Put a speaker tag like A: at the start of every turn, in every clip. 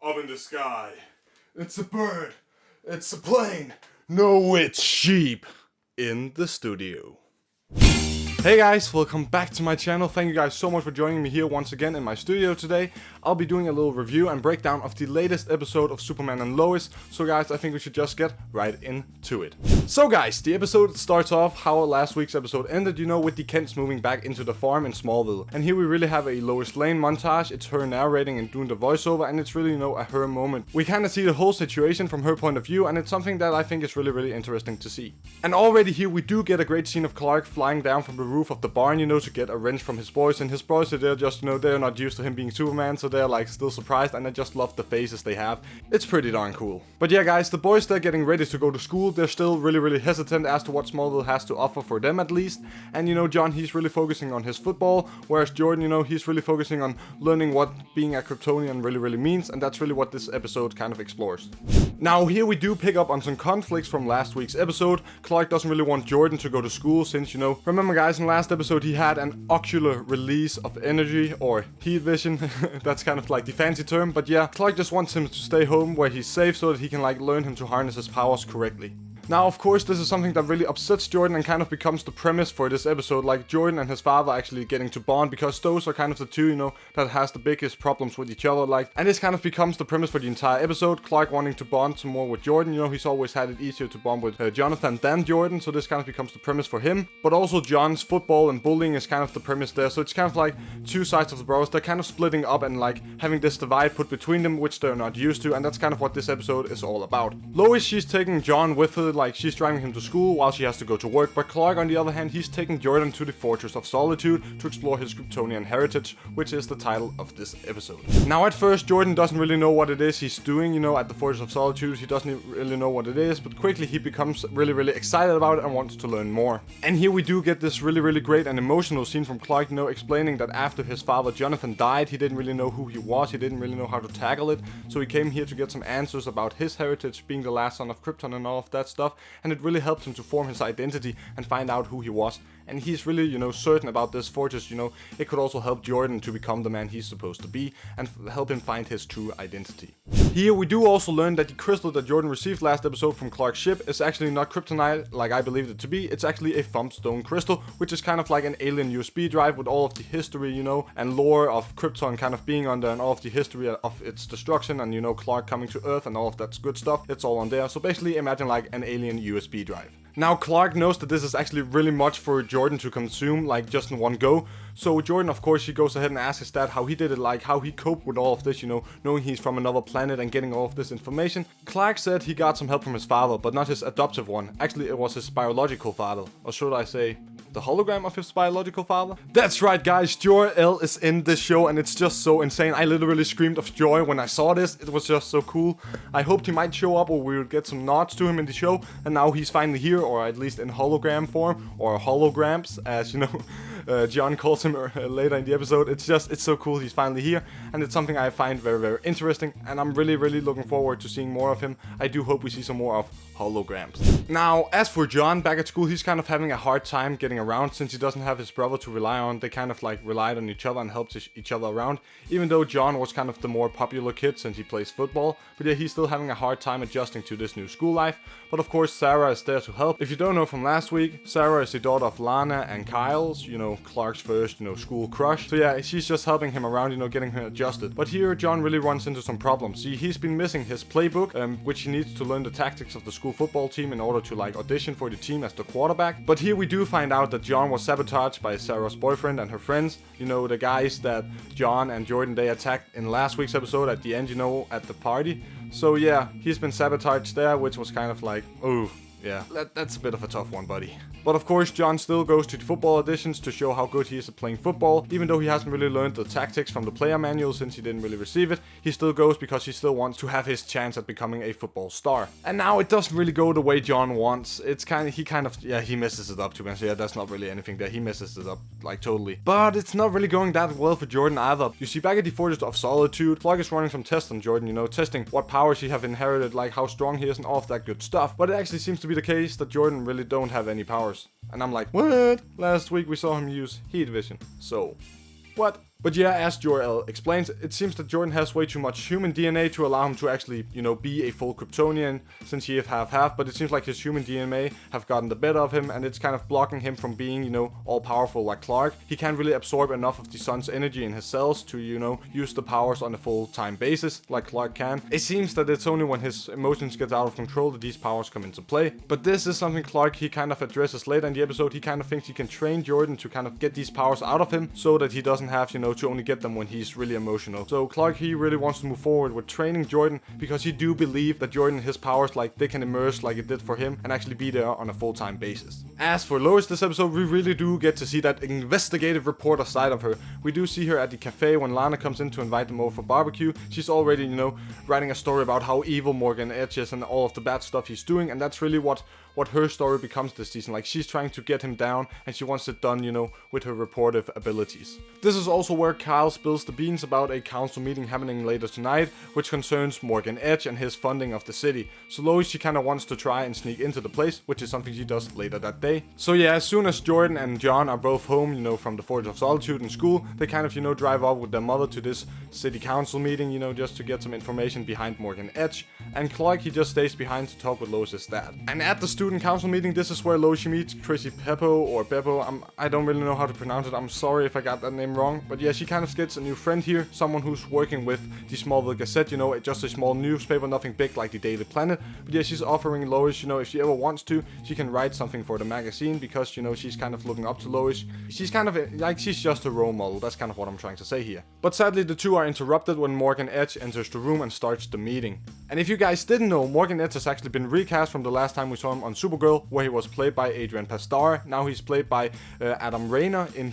A: up in the sky. It's a bird. It's a plane. No, it's sheep in the studio. Hey guys, welcome back to my channel. Thank you guys so much for joining me here once again in my studio today. I'll be doing a little review and breakdown of the latest episode of Superman and Lois. So guys, I think we should just get right into it. So guys, the episode starts off how last week's episode ended, with the Kents moving back into the farm in Smallville. And here we really have a Lois Lane montage. It's her narrating and doing the voiceover, and it's really, a her moment. We kind of see the whole situation from her point of view, and it's something that I think is really interesting to see. And already here we do get a great scene of Clark flying down from the roof of the barn, to get a wrench from his boys, and his boys, they're just, they're not used to him being Superman, so they're like still surprised, and I just love the faces they have. It's pretty darn cool. But yeah guys, the boys, they're getting ready to go to school. They're still really hesitant as to what Smallville has to offer for them at least. And John, he's really focusing on his football, whereas Jordan, he's really focusing on learning what being a Kryptonian really means, and that's really what this episode kind of explores. Now here we do pick up on some conflicts from last week's episode. Clark doesn't really want Jordan to go to school since, remember guys, in last episode he had an ocular release of energy, or heat vision. That's kind of like the fancy term, but yeah, Clark just wants him to stay home where he's safe so that he can learn him to harness his powers correctly. Now, of course, this is something that really upsets Jordan and kind of becomes the premise for this episode, like Jordan and his father actually getting to bond, because those are kind of the two, that has the biggest problems with each other, and this kind of becomes the premise for the entire episode. Clark wanting to bond some more with Jordan, he's always had it easier to bond with Jonathan than Jordan, so this kind of becomes the premise for him. But also John's football and bullying is kind of the premise there, so it's kind of like two sides of the brothers. They're kind of splitting up and having this divide put between them, which they're not used to, and that's kind of what this episode is all about. Lois, she's taking John with her, she's driving him to school while she has to go to work, but Clark, on the other hand, he's taking Jordan to the Fortress of Solitude to explore his Kryptonian heritage, which is the title of this episode. Now, at first, Jordan doesn't really know what it is he's doing, at the Fortress of Solitude. He doesn't really know what it is, but quickly he becomes really excited about it and wants to learn more. And here we do get this really great and emotional scene from Clark, explaining that after his father Jonathan died, he didn't really know who he was, he didn't really know how to tackle it, so he came here to get some answers about his heritage, being the last son of Krypton and all of that stuff, and it really helped him to form his identity and find out who he was. And he's really, certain about this fortress, it could also help Jordan to become the man he's supposed to be and help him find his true identity. Here we do also learn that the crystal that Jordan received last episode from Clark's ship is actually not kryptonite like I believed it to be. It's actually a thumped stone crystal, which is kind of like an alien USB drive with all of the history, and lore of Krypton kind of being on there, and all of the history of its destruction, and Clark coming to Earth and all of that good stuff. It's all on there. So basically imagine like an alien USB drive. Now Clark knows that this is actually really much for Jordan to consume, just in one go. So Jordan, of course, he goes ahead and asks his dad how he did it, how he coped with all of this, knowing he's from another planet and getting all of this information. Clark said he got some help from his father, but not his adoptive one. Actually, it was his biological father, or should I say, the hologram of his biological father? That's right, guys, Jor-El is in this show, and it's just so insane. I literally screamed of joy when I saw this. It was just so cool. I hoped he might show up, or we would get some nods to him in the show, and now he's finally here, or at least in hologram form, or holograms, as John calls him later in the episode. It's so cool he's finally here, and it's something I find very interesting, and I'm really looking forward to seeing more of him. I do hope we see some more of holograms. Now, as for John, back at school, he's kind of having a hard time getting around since he doesn't have his brother to rely on. They kind of relied on each other and helped each other around, even though John was kind of the more popular kid since he plays football. But yeah, he's still having a hard time adjusting to this new school life. But of course, Sarah is there to help. If you don't know from last week, Sarah is the daughter of Lana and Kyle's, Clark's first, school crush. So yeah, she's just helping him around, getting him adjusted. But here, John really runs into some problems. See, he's been missing his playbook, which he needs to learn the tactics of the school football team in order to audition for the team as the quarterback. But here we do find out that John was sabotaged by Sarah's boyfriend and her friends. The guys that John and Jordan, they attacked in last week's episode at the end, at the party. So yeah, he's been sabotaged there, which was kind of oh, yeah, that's a bit of a tough one, buddy. But of course, John still goes to the football auditions to show how good he is at playing football. Even though he hasn't really learned the tactics from the player manual since he didn't really receive it, he still goes because he still wants to have his chance at becoming a football star. And now it doesn't really go the way John wants. He messes it up, to be honest. Yeah, that's not really anything there. He messes it up, totally. But it's not really going that well for Jordan either. You see, back at the Fortress of Solitude, Clark is running some tests on Jordan, testing what powers he have inherited, how strong he is and all of that good stuff. But it actually seems to be the case that Jordan really don't have any powers. And I'm like, what? Last week we saw him use heat vision. So, what? But yeah, as Jor-El explains, it seems that Jordan has way too much human DNA to allow him to actually, be a full Kryptonian, since he is half-half, but it seems like his human DNA have gotten the better of him, and it's kind of blocking him from being, all-powerful like Clark. He can't really absorb enough of the sun's energy in his cells to, use the powers on a full-time basis like Clark can. It seems that it's only when his emotions get out of control that these powers come into play. But this is something Clark, he kind of addresses later in the episode. He kind of thinks he can train Jordan to kind of get these powers out of him so that he doesn't have, to only get them when he's really emotional. So Clark, he really wants to move forward with training Jordan because he do believe that Jordan, his powers, like they can emerge like it did for him and actually be there on a full-time basis. As for Lois this episode, we really do get to see that investigative reporter side of her. We do see her at the cafe when Lana comes in to invite them over for barbecue. She's already, writing a story about how evil Morgan Edge is and all of the bad stuff he's doing, and that's really what her story becomes this season. Like, she's trying to get him down and she wants it done, with her reportive abilities. This is also where Kyle spills the beans about a council meeting happening later tonight, which concerns Morgan Edge and his funding of the city. So Lois, she kind of wants to try and sneak into the place, which is something she does later that day. So yeah, as soon as Jordan and John are both home, from the Forge of Solitude in school, they kind of, drive off with their mother to this city council meeting, just to get some information behind Morgan Edge. And Clark, he just stays behind to talk with Lois's dad. And at the student council meeting, this is where Lois meets Chrissy Peppo or Beppo. I don't really know how to pronounce it. I'm sorry if I got that name wrong. But yeah, she kind of gets a new friend here, someone who's working with the Smallville Gazette, just a small newspaper, nothing big like the Daily Planet. But yeah, she's offering Lois, if she ever wants to, she can write something for the magazine because, she's kind of looking up to Lois. She's kind of she's just a role model. That's kind of what I'm trying to say here. But sadly, the two are interrupted when Morgan Edge enters the room and starts the meeting. And if you guys didn't know, Morgan Edge has actually been recast from the last time we saw him on Supergirl, where he was played by Adrian Pasdar. Now he's played by Adam Rayner in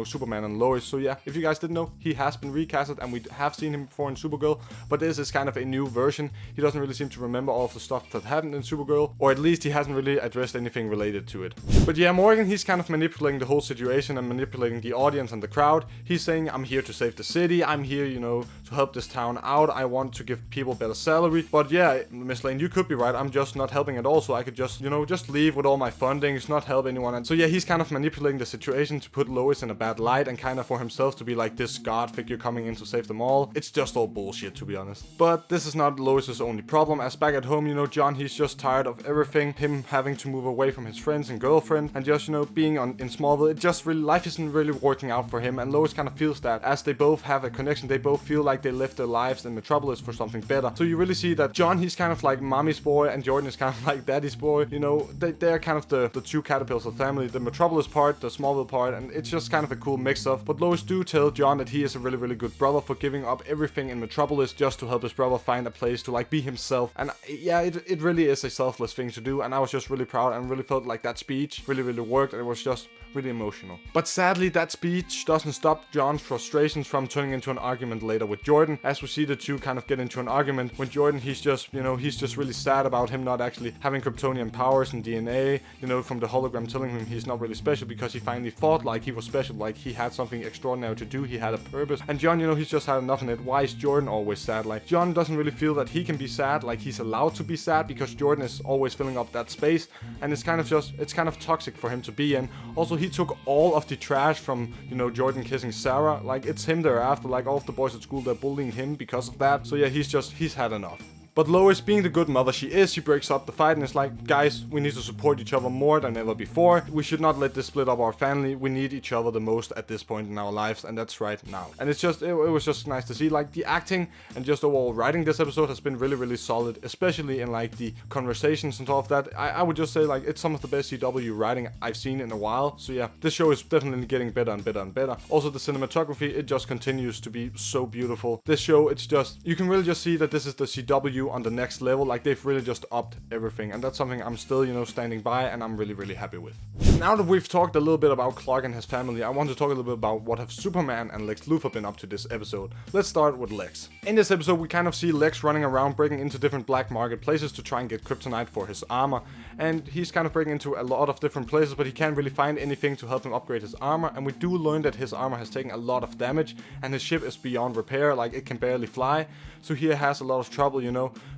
A: Superman and Lois. So yeah, if you guys didn't know, he has been recasted and we have seen him before in Supergirl, but this is kind of a new version. He doesn't really seem to remember all of the stuff that happened in Supergirl, or at least he hasn't really addressed anything related to it. But yeah, Morgan, he's kind of manipulating the whole situation and manipulating the audience and the crowd. He's saying, I'm here to save the city, I'm here, to help this town out, I want to give people better salary. But yeah, Miss Lane, you could be right, I'm just not helping at all, so I could just, just leave with all my funding, not help anyone. And so yeah, he's kind of manipulating the situation to put Lois in a bad light and kind of for himself to be like this god figure coming in to save them all. It's just all bullshit, to be honest. But this is not Lois's only problem, as back at home, John, he's just tired of everything, him having to move away from his friends and girlfriend, and just, being in Smallville. It just really, life isn't really working out for him, and Lois kind of feels that. As they both have a connection, they both feel like they left their lives in Metropolis for something better. So you really see that John, he's kind of like mommy's boy, and Jordan is kind of like daddy's boy. They're kind of the two caterpillars of the family, the Metropolis part, the Smallville part, and it's just kind of a cool mix of. But Lois do tell John that he is a really, really good brother for giving up everything in Metropolis just to help his brother find a place to like be himself. And yeah, it really is a selfless thing to do, and I was just really proud and really felt like that speech really, really worked, and it was just really emotional. But sadly, that speech doesn't stop John's frustrations from turning into an argument later with Jordan, as we see the two kind of get into an argument. When Jordan, he's just really sad about him not actually having Kryptonian powers and DNA, from the hologram telling him he's not really special, because he finally thought like he was special, like he had something extraordinary to do, he had a purpose. And John, he's just had enough in it. Why is Jordan always sad? Like, John doesn't really feel that he can be sad, like he's allowed to be sad, because Jordan is always filling up that space, and it's kind of toxic for him to be in. Also, he took all of the trash from, Jordan kissing Sarah. Like, it's him they're after. Like, all of the boys at school, they're bullying him because of that. So yeah, he's had enough. But Lois, being the good mother she is, she breaks up the fight and is like, guys, we need to support each other more than ever before. We should not let this split up our family. We need each other the most at this point in our lives, and that's right now. And it's just, it was just nice to see, like, the acting and just overall writing this episode has been really, really solid, especially in, like, the conversations and all of that. I would just say, like, it's some of the best CW writing I've seen in a while. So yeah, this show is definitely getting better and better and better. Also, the cinematography, it just continues to be so beautiful. This show, it's just, you can really just see that this is the CW on the next level. Like, they've really just upped everything, and that's something I'm still, standing by, and I'm really, really happy with. Now that we've talked a little bit about Clark and his family, I want to talk a little bit about what have Superman and Lex Luthor been up to this episode. Let's start with Lex. In this episode, we kind of see Lex running around, breaking into different black market places to try and get kryptonite for his armor, and he's kind of breaking into a lot of different places, but he can't really find anything to help him upgrade his armor. And we do learn that his armor has taken a lot of damage, and his ship is beyond repair, like it can barely fly. So he has a lot of trouble,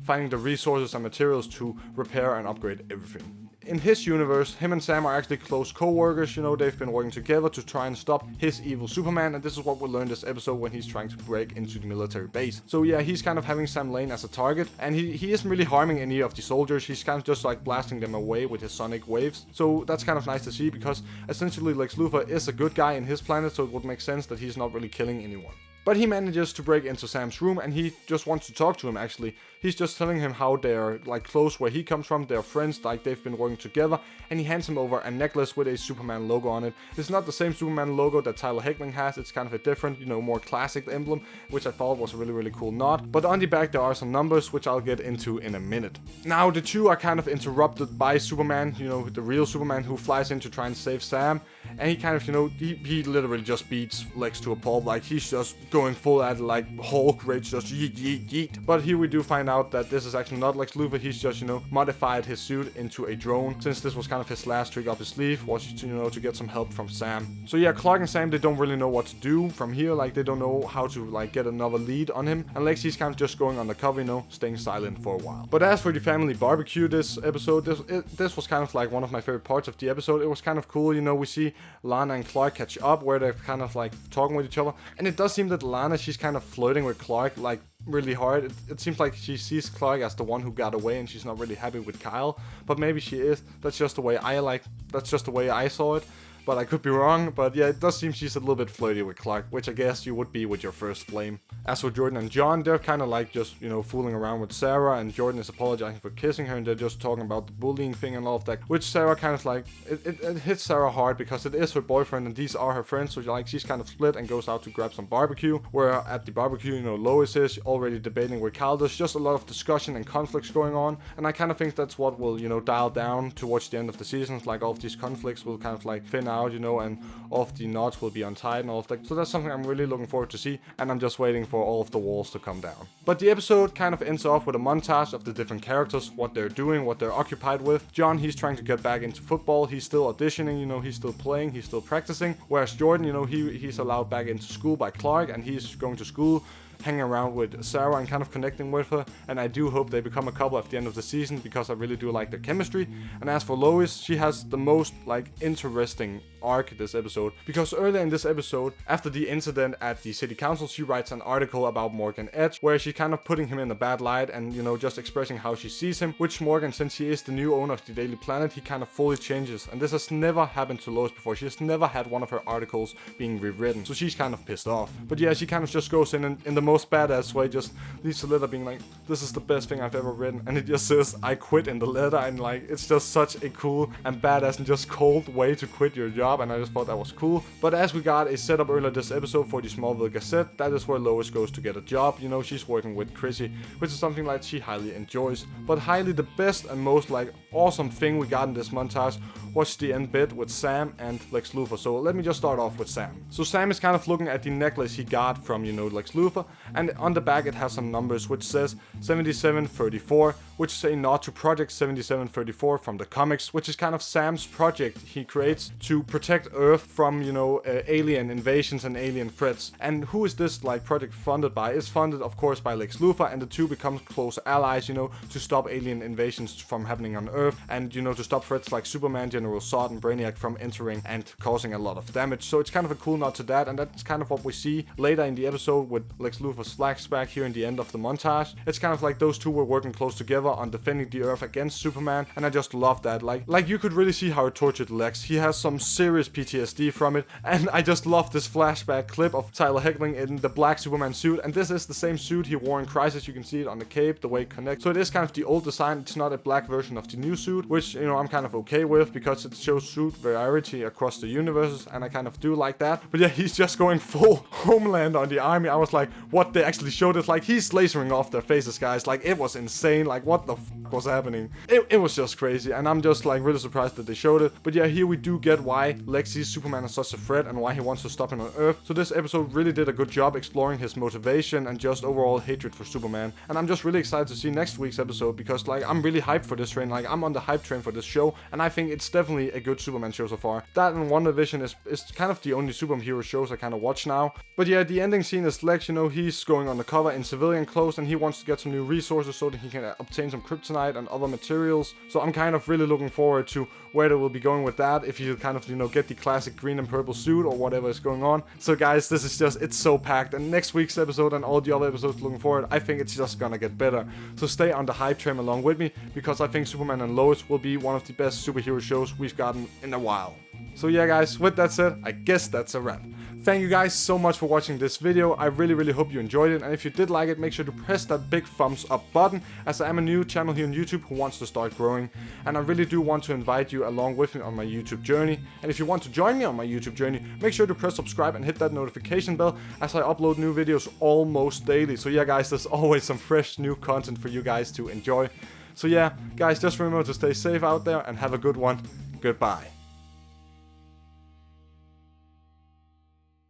A: finding the resources and materials to repair and upgrade everything. in his universe, him and Sam are actually close co-workers. You know, they've been working together to try and stop his evil Superman, and this is what we learn this episode when he's trying to break into the military base. So yeah, he's kind of having Sam Lane as a target, and he isn't really harming any of the soldiers. He's kind of just like blasting them away with his sonic waves. So that's kind of nice to see, because essentially Lex Luthor is a good guy in his planet, so it would make sense that he's not really killing anyone. But he manages to break into Sam's room, and he just wants to talk to him, actually. He's just telling him how they're like close where he comes from, they're friends, like they've been working together, and he hands him over a necklace with a Superman logo on it. It's not the same Superman logo that Tyler Hoechlin has, it's kind of a different, you know, more classic emblem, which I thought was a really cool nod. But on the back there are some numbers, which I'll get into in a minute. Now the two are kind of interrupted by Superman, you know, the real Superman, who flies in to try and save Sam, and he kind of, you know, he literally just beats Lex to a pulp, like he's just going full at like Hulk rage, just yeet yeet yeet. But here we do find out that this is actually not Lex Luthor. He's just, you know, modified his suit into a drone, since this was kind of his last trick up his sleeve, was to, you know, to get some help from Sam. So yeah, Clark and Sam, they don't really know what to do from here, like they don't know how to like get another lead on him, and Lex, he's kind of just going undercover, you know, staying silent for a while. But as for the family barbecue this episode, this was kind of like one of my favorite parts of the episode. It was kind of cool, you know, we see Lana and Clark catch up, where they're kind of like talking with each other, and it does seem that Lana, she's kind of flirting with Clark like really hard. It seems like she sees Clark as the one who got away, and she's not really happy with Kyle, but maybe she is. That's just the way I saw it, but I could be wrong. But yeah, it does seem she's a little bit flirty with Clark, which I guess you would be with your first flame. As for Jordan and John, they're kind of like just, you know, fooling around with Sarah, and Jordan is apologizing for kissing her, and they're just talking about the bullying thing and all of that, which Sarah kind of like, it hits Sarah hard, because it is her boyfriend and these are her friends, so like she's kind of split and goes out to grab some barbecue, where at the barbecue, you know, Lois is already debating with Kyle. There's just a lot of discussion and conflicts going on, and I kind of think that's what will, you know, dial down towards the end of the season. Like all of these conflicts will kind of like thin out, you know, and all of the knots will be untied and all of that. So that's something I'm really looking forward to see, and I'm just waiting for all of the walls to come down. But the episode kind of ends off with a montage of the different characters, what they're doing, what they're occupied with. John, he's trying to get back into football. He's still auditioning, you know, he's still playing, he's still practicing. Whereas Jordan, you know, he's allowed back into school by Clark, and he's going to school, hanging around with Sarah and kind of connecting with her, and I do hope they become a couple at the end of the season, because I really do like their chemistry. And as for Lois, she has the most like interesting arc this episode, because earlier in this episode, after the incident at the city council, she writes an article about Morgan Edge, where she's kind of putting him in a bad light, and, you know, just expressing how she sees him, which Morgan, since he is the new owner of the Daily Planet, he kind of fully changes, and this has never happened to Lois before. She has never had one of her articles being rewritten, so she's kind of pissed off. But yeah, she kind of just goes in the most badass way, just leaves a letter being like, this is the best thing I've ever written, and it just says I quit in the letter, and like it's just such a cool and badass and just cold way to quit your job, and I just thought that was cool. But as we got a setup earlier this episode for the Smallville Gazette, that is where Lois goes to get a job. You know, she's working with Chrissy, which is something like she highly enjoys. But highly the best and most like awesome thing we got in this montage was the end bit with Sam and Lex Luthor. So let me just start off with Sam. So Sam is kind of looking at the necklace he got from, you know, Lex Luthor, and on the back it has some numbers which says 7734, which is a nod to Project 7734 from the comics, which is kind of Sam's project he creates to protect Earth from, you know, alien invasions and alien threats. And who is this like project funded by? It's funded of course by Lex Luthor, and the two become close allies, you know, to stop alien invasions from happening on Earth, and, you know, to stop threats like Superman, General Zod, and Brainiac from entering and causing a lot of damage. So it's kind of a cool nod to that, and that's kind of what we see later in the episode with Lex Luthor's flashback here in the end of the montage. It's kind of like those two were working close together on defending the Earth against Superman, and I just love that. Like you could really see how it tortured Lex. He has some serious PTSD from it, and I just love this flashback clip of Tyler Hoechlin in the black Superman suit, and this is the same suit he wore in Crisis. You can see it on the cape, the way it connects. So it is kind of the old design. It's not a black version of the new suit, which, you know, I'm kind of okay with, because it shows suit variety across the universes, and I kind of do like that. But yeah, he's just going full Homeland on the army. I was like, what, they actually showed it? Like, he's lasering off their faces, guys. Like, it was insane. Like, what the f was happening? It was just crazy, and I'm just like really surprised that they showed it. But yeah, here we do get why Lex sees Superman as such a threat and why he wants to stop him on Earth. So this episode really did a good job exploring his motivation and just overall hatred for Superman, and I'm just really excited to see next week's episode, because like I'm really hyped for this train. Like, I'm on the hype train for this show, and I think it's definitely a good Superman show so far. That and WandaVision is kind of the only superhero shows I kind of watch now. But yeah, the ending scene is Lex, you know, he's going undercover in civilian clothes and he wants to get some new resources so that he can obtain some kryptonite and other materials. So I'm kind of really looking forward to where they will be going with that, if you kind of, you know, get the classic green and purple suit or whatever is going on. So guys, this is just, it's so packed, and next week's episode and all the other episodes looking forward, I think it's just gonna get better. So stay on the hype train along with me, because I think Superman and Lois will be one of the best superhero shows we've gotten in a while. So yeah guys, with that said, I guess that's a wrap. Thank you guys so much for watching this video. I really hope you enjoyed it, and if you did like it, make sure to press that big thumbs up button, as I am a new channel here on YouTube who wants to start growing, and I really do want to invite you along with me on my YouTube journey. And if you want to join me on my YouTube journey, make sure to press subscribe and hit that notification bell, as I upload new videos almost daily. So yeah guys, there's always some fresh new content for you guys to enjoy. So yeah guys, just remember to stay safe out there and have a good one. Goodbye.